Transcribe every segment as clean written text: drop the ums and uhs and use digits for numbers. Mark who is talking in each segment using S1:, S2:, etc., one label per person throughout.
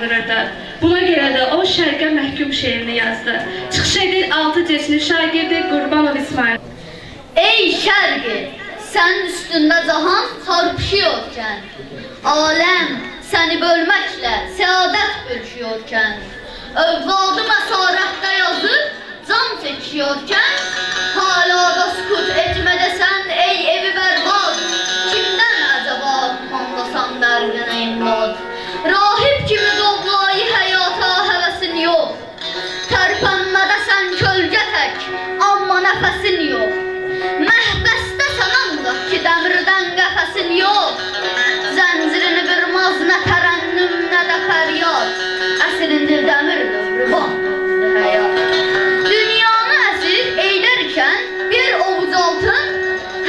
S1: uyandırırdı. Buna göre de o şərqə məhkum şeirini yazdı. Çıxış edir 6 cesni şagirdi Qurbanov İsmail.
S2: Ey şərqi, sənin üstündə cahan çarpışıyorkən, aləm səni bölməklə səadət bölüşüyorkən, övladı məsarətdə yazıb can çekiyorkən, hala da sükut etmədəsən ey evi bərbad, kimdən əcəba mandasan dərgənə imdad? Rahib kimi qovlayı həyata həvəsin yox, tərpənmədəsən kölgə tək, amma nəfəsin yox. Məhbəstəsən ancaq ki dəmirdən qəfəsin yox, zəncirini qırmaz nə tərənnüm nə də fəryad, əsrindir dəmir dövrü bandır həyat. Dünyanı əsir eylərkən bir ovuc altın,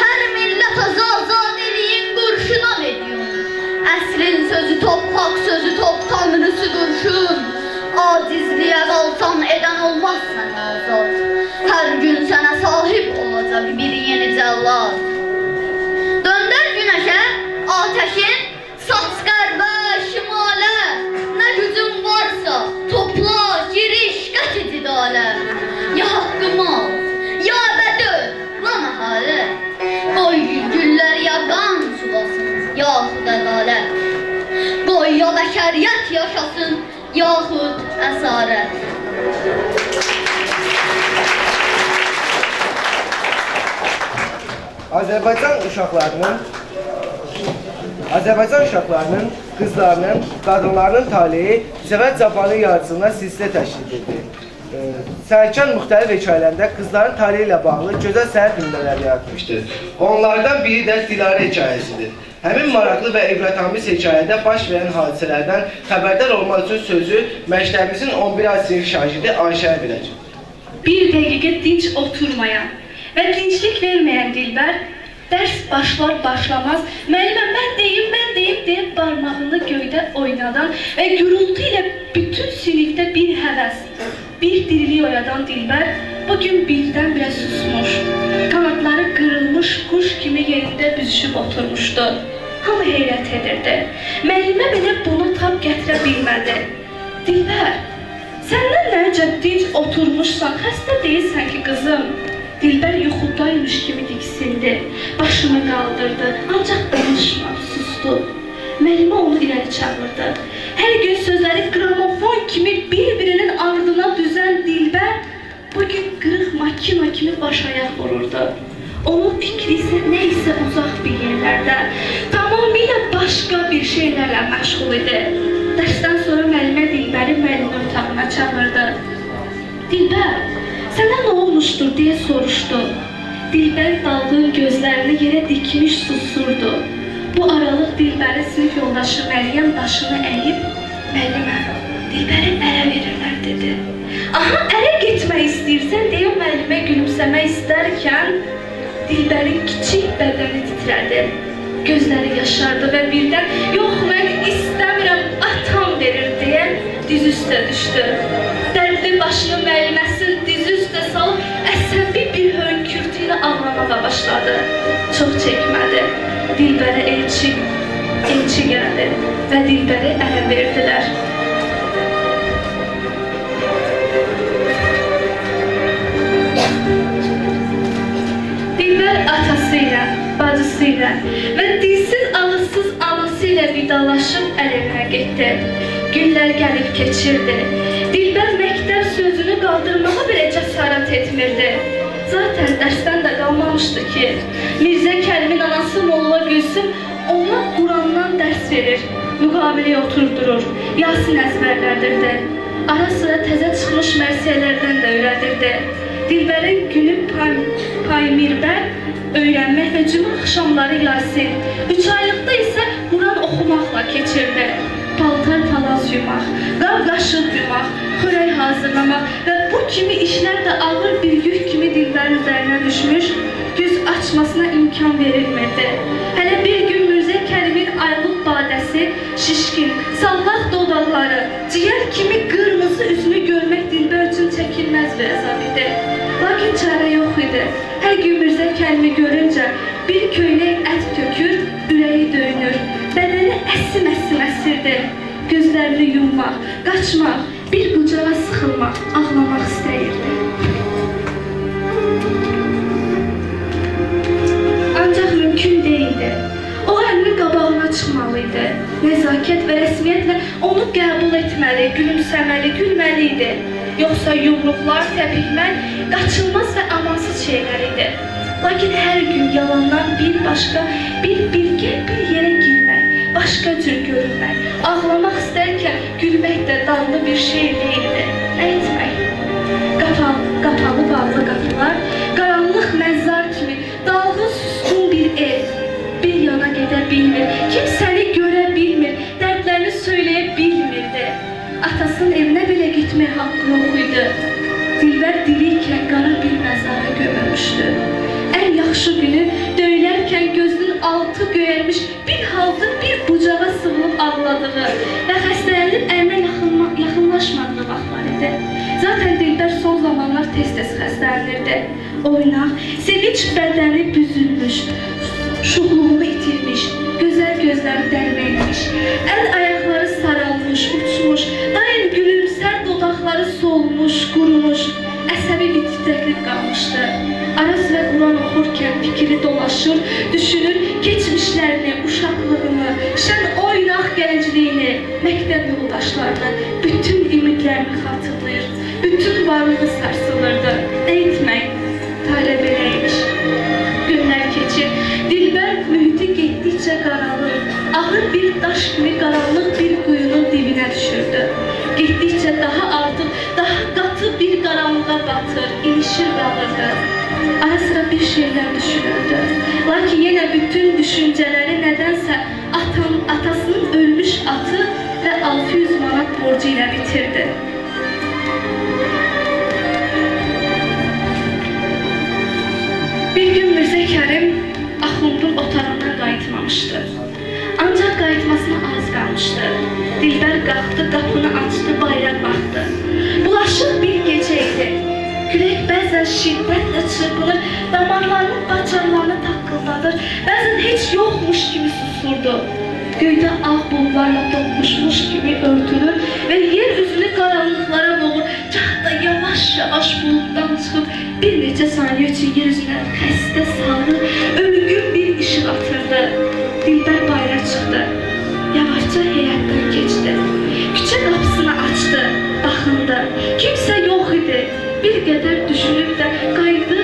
S2: hər millət azadiliyin qurşuna veriyor. Əsrin sözü top, hak sözü top, tanrısı qurşun, acizliyə qalsan edən olmaz sənə azad. Hər gün sənə sahib olacaq bir yeni cəllad. Döndər günəşə, ateşin, saç qərbə, şimalə, nə gücün varsa topla, giriş, qət icidalə. Ya haqqımı al, ya bədöl, la məhalə, qoy güllər ya qan sulasın, yaxud ədalət. Qoy ya bəşəriyyət yaşasın, yaxud əsarət.
S3: Azərbaycan uşaqlarının, qızlarının, qadınlarının taleyi Cəvət Cabbarlı yaradıcılığında silsilə təşkil edir. Sərkan müxtəlif hekayələrində qızların taleyi ilə bağlı gözəl səhər nümunələr yaratmışdır. Onlardan biri də Dilarə hekayəsidir. Həmin maraqlı və ibrətamiz hekayədə baş verən hadisələrdən xəbərdar olmaq üçün sözü məktəbimizin 11 sinif şagirdi Ayşəyə verəcək.
S1: Bir dəqiqə dinç oturmayan və dinçlik verməyən Dilbər, dərs başlar-başlamaz müəllimə mən deyim deyib barmağını göydə oynadan və gürültü ilə bütün sinifdə bir həvəs, bir dirilik oyadan Dilbər bugün birdən-birə susmuş, kanatları qırılmış quş kimi yerində büzüşüb oturmuşdu. Hamı heyrət edirdi. Müəllimə belə bunu tam gətirə bilmədi. Dilbər, səndən nəcə dinç oturmuşsan, xəstə deyilsən ki qızım. Dilbər yuxudaymış kimi diksindi, başını qaldırdı, ancaq danışmadı, sustu. Müəllimə onu irəli çağırdı. Hər gün sözləri qramofon kimi bir-birinin ardına düzən Dilbər bugün qırıq makina kimi baş-ayaq vururdu. Onun fikri isə neysə uzaq bir yerlərdə, tamamilə başqa bir şeylərlə məşğul idi. Dərsdən sonra müəllimə Dilbəri müəllimin otağına çağırdı. Dilbər, sənə nə olmuşdur deyə soruşdu. Dilbər dalğın gözlərini yerə dikmiş susurdu. Bu aralıq Dilbərin sinif yoldaşı Məryəm başını əyib, müəllimə, Dilbəri ərə verirlər dedi. Aha, ərə getmək istəyirsən deyə müəllimə gülümsəmək istərkən Dilbərin kiçik bədəni titrədi. Gözləri yaşardı və birdən yox mən istəmirəm, atam verir deyə diz üstə düşdü. Dərdli başını müəlliməsinin diz üstə salıb əsəbi bir hönkürtü ilə ağlamağa başladı. Çox çəkmədi. Dilbərə elçi gəldi və Dilbəri ərə verdilər. Dilbər atası ilə, bacısı ilə və dilsiz ağızsız anası ilə vidalaşıb ərəvinə getdi. Günlər gəlib keçirdi. Dilbər məktəb sözünü qaldırmağa belə cəsarət etmirdi. Zaten dərsdən də qalmamışdı ki, Mirzə Kərimin anası Molla Gülsüm ona Qurandan dərs verir, müqaviləyə oturdurur, Yasin əzbərlədirdi. Ara sıra təzə çıxmış mərsiyələrdən də öyrədirdi. Dilbərin günü paymirbər öyrənmək və cümə axşamları Yasin, 3 aylıqda isə Quran oxumaqla keçirdi. Paltar-palaz yumaq, qab-qaşıq yumaq, xörək hazırlamaq və bu kimi işlər də ağır bir yük kimi Dilbərin üzərinə düşmüş, göz açmasına imkan verilmirdi. Hələ bir gün Mirzə Kərimin aylıq badəsi, şişkin, sallaq dodaqları, ciyər kimi qırmızı üzünü görmək Dilbər üçün çəkilməz bir əzab idi. Lakin çarə yox idi. Hər gün Mirzə Kərimi görüncə bir köynək ət tökür, ürəyi döyünür, bədəni əsim əsirdi. Gözlərini yummaq, qaçmaq, bir bucağa sıxılmaq, ağlamaq istəyirdi. Ancaq mümkün deyildi. O əlinin qabağına çıxmalıydı. Nəzakət və rəsmiyyətlə onu qəbul etməli, gülümsəməli, gülməli idi. Yoxsa yumruqlar, təpiklər qaçılmaz və amansız şeylər idi. Lakin hər gün yalandan bir başqa, bir bilgi, bir yerə girmək, başqa cür görünmək, ağlamaq istərkən gülmək də dadlı bir şey deyildi. Nə etmək? Qapalı bağlı qapılar, qaranlıq məzzar kimi dalğın suskun bir ev. Bir yana gedə bilmir, kimsəni görə bilmir, dərdlərini söyləyə bilmirdi. Atasının evinə belə getmək haqqı yox idi. Dilbər dilikən qara bir məzara gömülmüşdü. Ən yaxşı günü döyülərkən gözünün altı göyərmiş, bir halda bir bucağa sığınıb ağladığı və xəstələnib əlinə yaxınlaşmadığı vaxtlar idi. Zaten Dilbər son zamanlar tez-tez xəstələnirdi. Oynaq, sevinç bədəni büzülmüş, şuxluğunu itirmiş, gözəl gözləri dərməymiş, əl-ayaqları saralmış, uçmuş, daim gülümsər dodaqları solmuş, qurumuş, əsəbi bir titrəklik qalmışdı. Ara sıra Quran oxurkən fikri dolaşır, düşünür keçmişlərini, uşaqlığını, şən oynaq gəncliyini, məktəb yoldaşlarını, bütün ümidlərini xatırlayır, bütün varlığı sarsılırdı. Nə etmək? Talə beləymiş. Günlər keçir, Dilbər mühiti getdikcə qaralır, ağır bir daş kimi qaranlıq bir quyunun dibinə düşürdü. Getdikcə daha artıq, daha qatı bir qaranlığa batır, inişir qalırdı. Ara sıra bir şeyler düşünürdü. Lakin yenə bütün düşüncələri nədənsə atasının ölmüş atı və 600 manat borcu ilə bitirdi. Bir gün Mirzə Kərim Axundun otağından qayıtmamışdı. Ancaq qayıtmasına az qalmışdı. Dilbər qalxdı, qapını açdı, bayıra baxdı. Bulaşıq bir gecə idi. Külək bəzən şiddətlə çırpınır, damarlarının bacarlarını taqqıldadır, bəzən heç yoxmuş kimi susurdu. Göydə ağ buludlarla dolmuşmuş kimi örtülür və yer üzünü qaranlıqlara boğur, gah da yavaş-yavaş buluddan çıxıb bir neçə saniyə üçün yer üzünə xəstə, sarı, ölgün bir işıq atırdı. Dilbər bayıra çıxdı, yavaşca həyətdən keçdi, küçə qapısını açdı, baxındı, kimsə yox idi. Bir qədər düşünüb də qayıdı,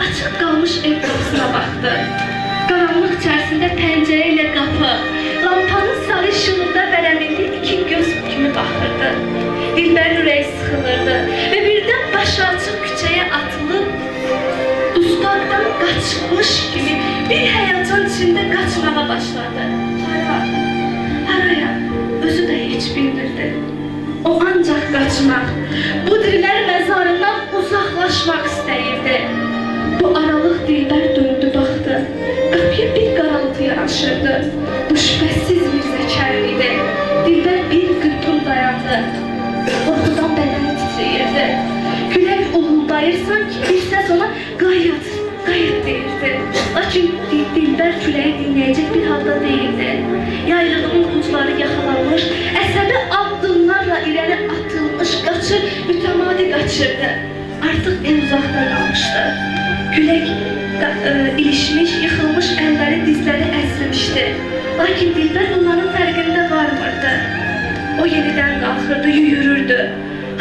S1: açıq qalmış ev qapısına baxdı. Qaranlıq içərisində pəncərə ilə qapı, lampanın sarı işığında vərəmində iki göz kimi baxırdı. Dilbərin ürəyi sıxılırdı və birdən başı açıq küçəyə atılıb, dustaqdan qaçmış kimi bir həyəcan içində qaçmağa başladı. Haraya, özü də heç bilmirdi. O ancaq qaçmaq, bu dirilər məzarından uzaqlaşmaq istəyirdi. Bu aralıq Dilbər döndü baxdı. Qapıya bir qaraltı yaraşırdı. Bu şübhəsiz Mirzə Kərim idi. Dilbər bir qırpım dayandı. Qorxudan bədəni titrəyirdi. Külək uğuldayır, sanki bir səs ona qayıt, qayıt deyirdi. Lakin Dilbər küləyi dinləyəcək bir halda deyildi. Yaylığının ucları yaxalanmış, əsəbi addımlarla irəli atılmış, qaçır, mütəmadi qaçırdı. Artıq en uzaqda qalmışdı. Külək ilişmiş, yıxılmış əlləri, dizləri əsrimişdi. Lakin Dilbər bunların fərqində varmırdı. O yenidən qalxırdı, yürürdü.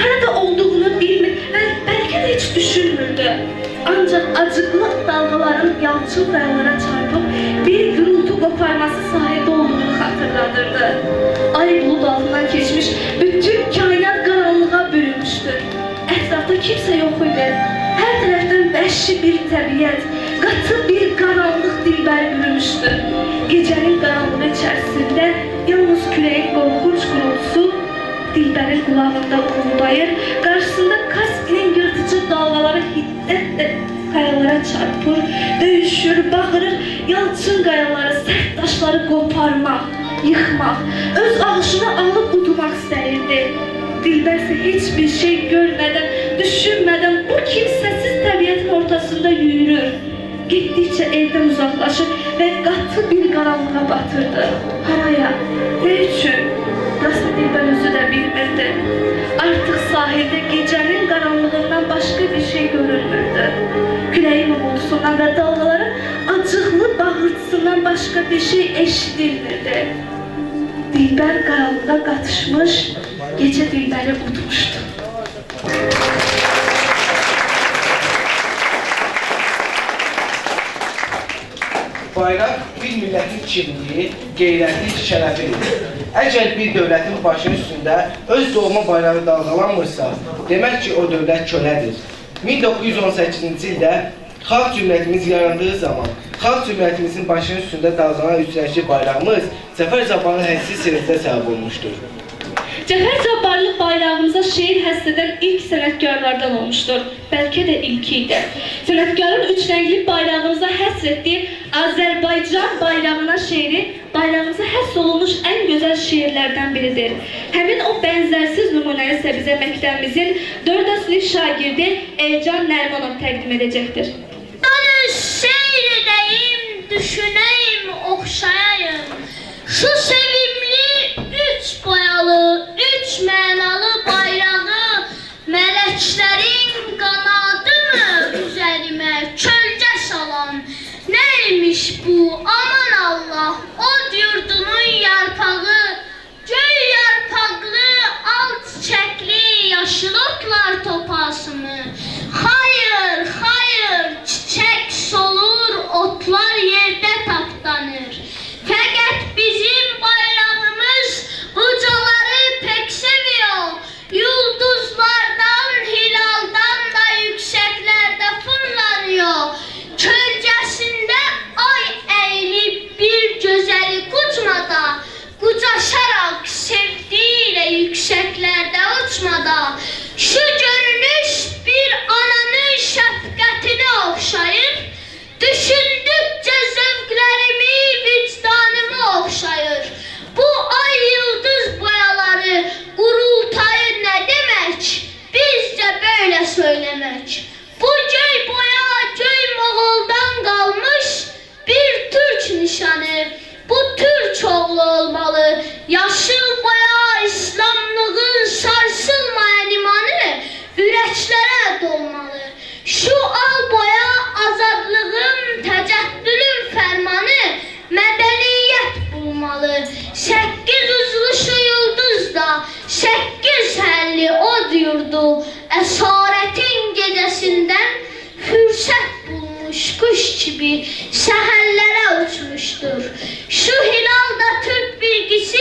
S1: Harada olduğunu bilmir və bəlkə də heç düşünmürdü. Ancaq acıqlı dalğaların yalçın qayalara çarpıb bir gürültü qoparması sahədə olduğunu xatırladırdı. Ay bulud altından keçmiş, bütün kainat qaranlığa bürünmüşdü. Ətrafda kimsə yox idi. Hər tərəfdən vəhşi bir təbiət, qatı bir qaranlıq Dilbər bürümüşdü. Gecənin qaranlığı içərisində yalnız küləyin qorxunc gurultusu Dilbərin qulağında uğuldayır, qarşısında Kaspinin yırtıcı dalğaları hiddətlə qayalara çarpır, döyüşür, bağırır, yalçın qayaları, sərt daşları qoparmaq, yıxmaq, öz ağışını alıb udmaq istəyirdi. Dilbər isə heç bir şey görmədən, düşünmədən bu kimsəsiz təbiətin ortasında yürür. getdikcə evdən uzaqlaşır və qatı bir qaranlığa batırdı. Haraya? Ne üçün? Nasıl Dilber özü də bilmirdi. Artıq sahildə gecənin qaranlığından başqa bir şey görünmürdü. Küləyin uğultusundan və dalgaların acıqlı bağırtısından başqa bir şey eşidilmirdi. Dilber qaranlığa qatışmış, gecə Dilberi utmuşdu.
S3: Bayraq bir millətin kimliyi, qeyrəti, şərəfidir. Əgər bir dövlətin başının üstündə öz doğma bayrağı dalğalanmırsa, demək ki, o dövlət kölədir. 1918-ci ildə Xalq Cümhuriyyətimiz yarandığı zaman, Xalq Cümhuriyyətimizin başının üstündə dalğalanan üçrəngli bayrağımız Cəfər Cabbarlının hədsiz sevincə səbəb olmuşdur.
S1: Cəfər Cabbarlı bayrağımıza şeir həsr edən ilk sənətkarlardan olmuşdur. Bəlkə də ilki idi. Sənətkarın üç rəngli bayrağımıza həsr etdiyi Azərbaycan bayrağına şeiri bayrağımıza həsr olunmuş ən gözəl şeirlərdən biridir. Həmin o bənzərsiz nümunəni isə bizə məktəbimizin 4 sinif şagirdi Elcan Nərmanov təqdim edəcəkdir.
S2: Danış, seyr edeyim, düşüneyim, okşayayım. Şu sevimli, üç boyalı, üç mənalı bayrağı meleklerin kanadı mı üzerime çölce salan? Neymiş bu aman Allah, o yurdunun yarpağı, göy yarpaklı, alt çiçekli, yaşıl otlar topası mı? Hayır, hayır, çiçek solur, otlar yerde taptanır. Fakat bizim bayrağımız ucaları pek seviyor. Yıldızlardan, hilaldan da yükseklerde fırlanıyor. Kölgesinde ay eğilip bir güzeli kucmada, kucaşarak sevdiğiyle yükseklerde uçmada. Şu görünüş bir ananın şefkatine okşayır. Düşündükçe zevklerimi, vicdanımı okşayır. Bu ay yıldız boyaları, gurultayı ne demek? Bizce böyle söylemek. Bu göy boya, göy Moğol'dan kalmış bir Türk nişanı. Bu Türk oğlu olmalı. Yaşıl boya, İslamlığın sarsılmayan imanı yüreklere dolmalı. Şu al boya, azadlığın, teceddülün fermanı medeniyet bulmalı. 8 uzlu şu yıldızda, 8 helli od yurdu, esaretin gecesinden fırsat bulmuş kuş gibi seherlere uçmuştur. Şu hilalda Türk bilgisi,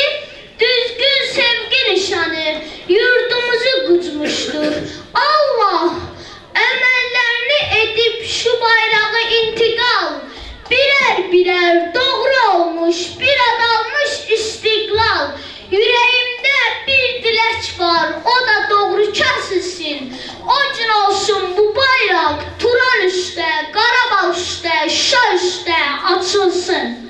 S2: düzgün sevgi nişanı yurdumuzu gucmuştur. Allah emellerini edip şu bayrağı intikal, birer birer doğru olmuş, bir adalmış istiklal. Yüreğimde bir dilek var, o da doğru kesilsin. O gün olsun bu bayrak Turan üstte, Qarabağ üstte, Şah üstte açılsın.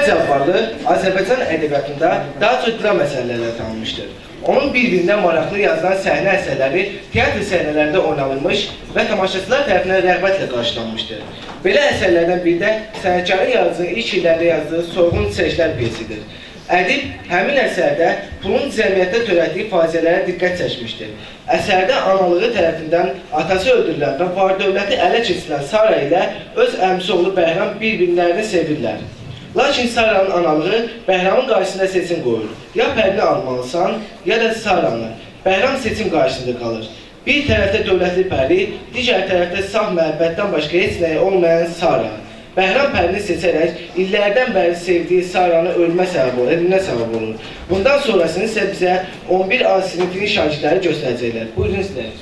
S3: Cabbarlı Azərbaycan ədəbiyyatında daha çox dram əsərlərlə tanınmışdır. Onun bir-birindən maraqlı yazılan səhnə əsərləri teatr səhnələrində oynanılmış və tamaşaçılar tərəfindən rəğbətlə qarşılanmışdır. Belə əsərlərdən biri də sənətkarın yazdığı ilk illərdə yazdığı Soyğun Çiçəklər piyesidir. Ədib həmin əsərdə pulun cəmiyyətdə törətdiyi faciələrə diqqət çəkmişdir. Əsərdə analığı tərəfindən atası öldürülən və var-dövləti ələ keçirilən Sara ilə öz əmisi oğlu Bəhram bir-birlərini sevirlər. Lakin Sara'nın analığı Bəhramın qarşısında seçim qoyur. Ya Pərini almalısan, ya da Sara'nı. Bəhram seçim qarşısında qalır. Bir tərəfdə dövlətli Pəri, digər tərəfdə saf məhəbbətdən başqa heç nəyi olmayan Sara. Bəhram Pərini seçərək illərdən bəri sevdiyi Sara'nı ölmə səbəb olur. Bundan sonrasını isə bizə 11 A sinifinin şagirdləri göstərəcəklər. Buyurun sizlər.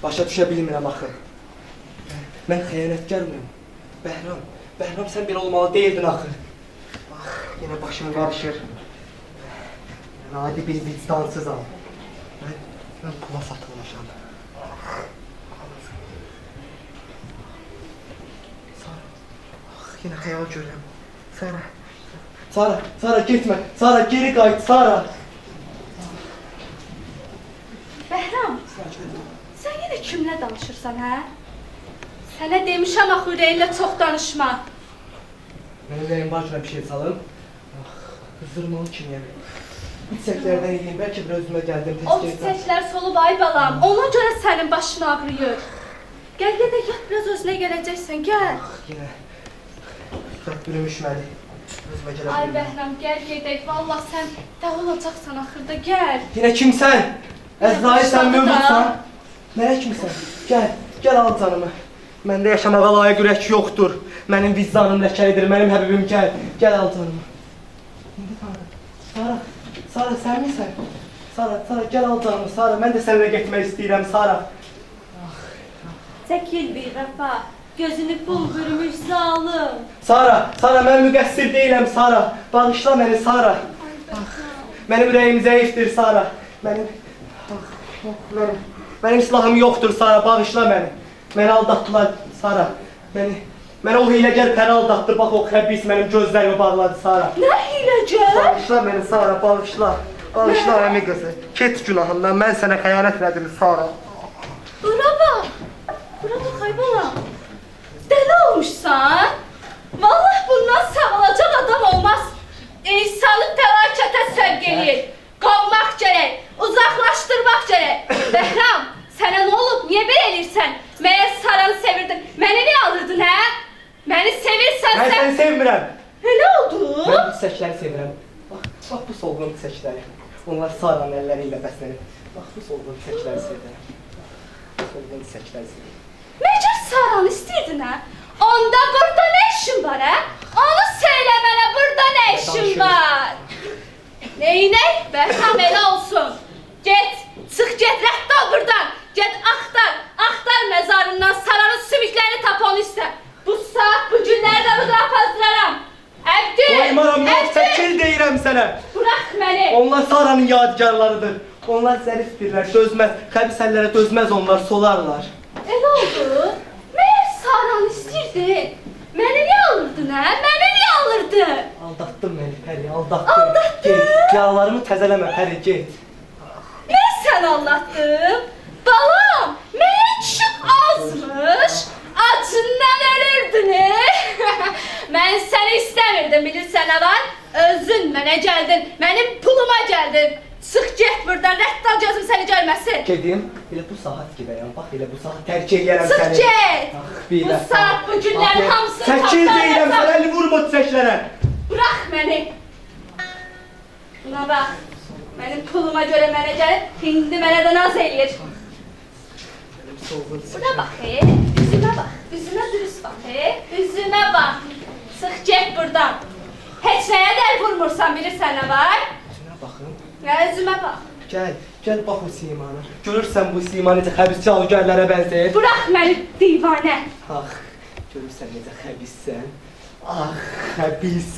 S4: Başa düşə bilmirəm axı. Mən xəyanətkar mıyım? Bəhram sən belə olmalı deyildin axı. Bax, yenə başım qarışır. Mən adi bir vicdansızam. Mən pula satılmışam.
S3: Yine hayal görürüm. Sara. Sara, Sara gitme. Sara geri qayıt, Sara.
S1: Bəhram, sən yenə kimlə danışırsan, hə? Sənə demişəm axı ürəyinlə çox danışma.
S3: Mənim ürəyim var ki, bir şey salım. Qızdırmalı kimiyəm. Çiçəklərdən yiyeyim, bəlkə bir özümə gəldim.
S1: O çiçəklər solub ay balam, ona görə sənin başın ağrıyır. Gəl gedək, yat biraz özünə gələcəksən, gəl.
S3: Yine. Çok bürümüş məni. Özümə gələ
S1: Ay
S3: bilmirəm.
S1: Bəhram, gəl gedək, vallah sən də olacaqsan axırda, gəl.
S3: Yine kimsən? Əzrail sən
S1: başladı da.
S3: mövcudsan. Nəyə kimsən? Gəl, gəl al canımı. Məndə yaşamağa layiq ürək yoxdur. Mənim vicdanım ləkəlidir, mənim həbibim gəl. Gəl al canımı. İndi Sara, Sara sən misən? Sara, gəl al canımı, Sara. Mən də səninlə getmək istəyirəm, Sara.
S2: Çəkil bir Vəfa, gözünü pul bürümüş zalım.
S3: Sara, mən müqəssir deyiləm, Sara. Bağışla məni, Sara. Mənim ürəyim zəifdir, Sara. Mənim silahım yoxdur, Sara. Bağışla məni. Məni aldatdılar, Sara. Məni o hiləgər pəri aldatdı. Bax, o xəbis mənim gözlərimi bağladı, Sara.
S1: Nə hiləcə?
S3: Bağışla məni, Sara, bağışla. Bağışla, əmi qızı. Ket günahından, mən sənə xəyanət elədim, Sara.
S1: Bura bax, ay balam. Dəli olmuşsan? Vallahi bundan sağalacaq adam olmaz. İnsanı fəlakətə səvq eləyir. Qovmaq gərək, uzaqlaşdırmaq gərək. Bəhram, sənə nə olub? Niyə belə eləyirsən? Məyər Saranı sevirdin? Məni niyə alırdın, hə? Məni sevirsən
S3: Mən səni sevmirəm.
S1: Nə oldu?
S3: Mən bu çiçəkləri sevirəm. Bax bu solğun çiçəkləri. Onlar Saranın əlləri ilə bəslənir. Bax bu solğun çiçəkləri sevirəm. Bu solğun çiçəkləri sevirəm.
S1: Məcər Saranı istəyirdin, hə? Onda burada nə işin var, hə? Onu söylə mənə, burada nə işin var? Neynək? Bəhram elə olsun. Get, çıx get, rədd ol buradan. Get, axtar məzarından Saranın sümüklərini tap onu istə. Bu saat, bu günlərdə bunu apazdıraram. Əbdi!
S3: Qoymaram, yox, çəkil deyirəm sənə.
S1: Burax məni.
S3: Onlar Saranın yadigarlarıdır. Onlar zərifdirlər, dözməz. Xəbis əllərə dözməz onlar, solarlar.
S1: Elə oldu. Məyər Saranı istəyirdin? Məni niyə alırdın, hə? Məni niyə alırdın?
S3: Aldatdın məni, Pəri, aldatdın.
S1: Aldatdın?
S3: Get, yağlarımı təzələmə, Pəri, get.
S1: Mən sən aldatdım. Balam, mənə kişi azmış. Acından ölürdün, Mən səni istəmirdim, bilirsən nə var? Özün mənə gəldin, mənim puluma gəldin. Çıx get buradan, rədd al gözüm səni görməsin.
S3: Gedim, elə bu saat gedəyəm, bax elə bu saat tərk eləyərəm
S1: Çıx
S3: səni.
S1: get.
S3: Bir
S1: Bu
S3: dəfə.
S1: saat, bu günlərin
S3: Bax,
S1: hamısını
S3: çəkil
S1: tapdan
S3: deyirəm,
S1: yazam.
S3: sənə əli vurma çiçəklərə.
S1: Bırax məni. Buna bax, mənim puluma görə mənə gəlir, indi mənə də naz eləyir. Buna bax, üzümə bax, üzümə dürüst bax, üzümə bax. Çıx get buradan. Heç nəyə də əl vurmursan, bilirsən nə var?
S3: Üzünə baxın.
S1: Üzümə bax.
S3: Gəl bax o simana. Görürsən bu sima necə xəbis cadugarlara bənzəyir?
S1: Bırax məni divanə.
S3: Ax, görürsən necə xəbissən? Ax, xəbis.